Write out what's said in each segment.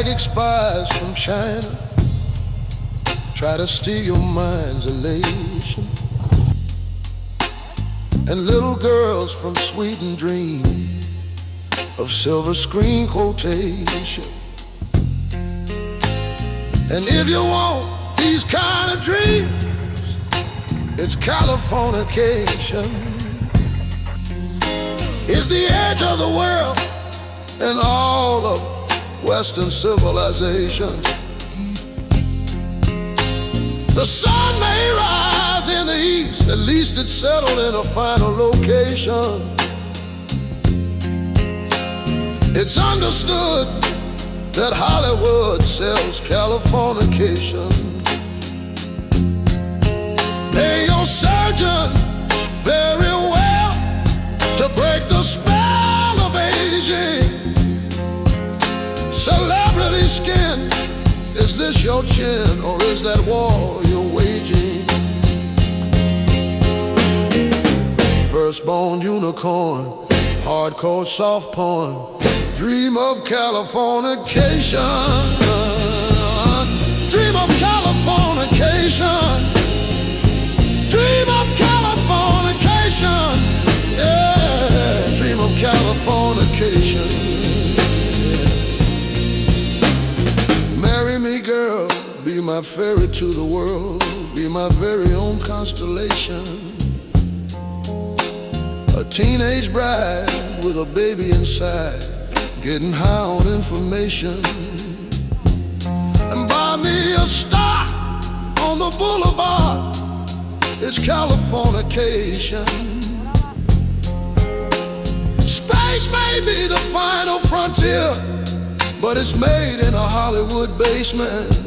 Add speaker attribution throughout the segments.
Speaker 1: Ragged spies from China try to steal your mind's elation, and little girls from Sweden dream of silver screen quotation. And if you want these kind of dreams, it's Californication. It's the edge of the world and all of Western civilization. The sun may rise in the east, at least it's settled in a final location. It's understood that Hollywood sells Californication. Pay your surgeon very well to break the spell of aging. Celebrity skin, is this your chin or is that war you're waging? Firstborn unicorn, hardcore soft porn, dream of Californication. Dream of Californication. Dream of Californication. Yeah, dream of Californication. Marry me, girl, be my ferry to the world, be my very own constellation. A teenage bride with a baby inside, getting high on information. And buy me a star on the boulevard, it's Californication. Space may be the final frontier, but it's made in a Hollywood basement.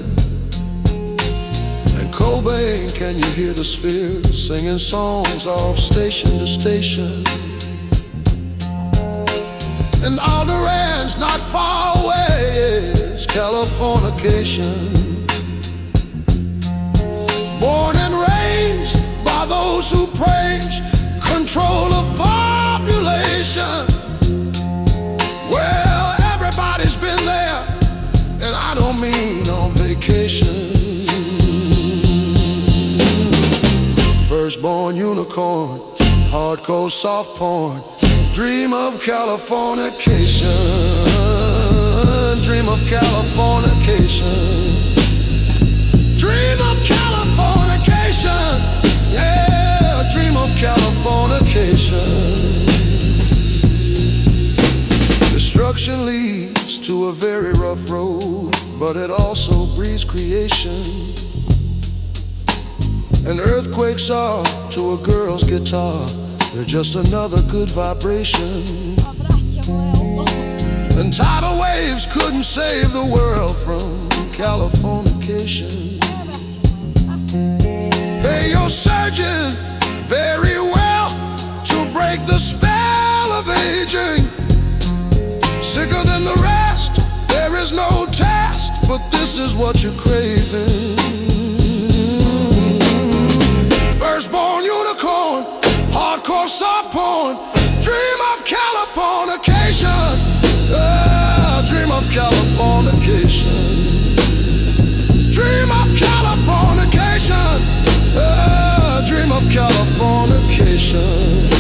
Speaker 1: And Cobain, can you hear the spheres singing songs off station to station? And Alderan's not far away, it's Californication. Born and raised by those who praise control of population. Well, everybody's been there, and I don't mean on vacation. Firstborn unicorn, hardcore soft porn, dream of Californication. Dream of Californication. Dream of Californication. Yeah, dream of Californication. Destruction leads to a very rough road, but it also breeds creation. And earthquakes are to a girl's guitar, they're just another good vibration. And tidal waves couldn't save the world from Californication. Pay your surgeon very well to break the spell of aging. Sicker than the rest, there is no test, but this is what you're craving. Firstborn unicorn, hardcore soft porn, dream of Californication. Dream of Californication. Dream of Californication. Dream of Californication.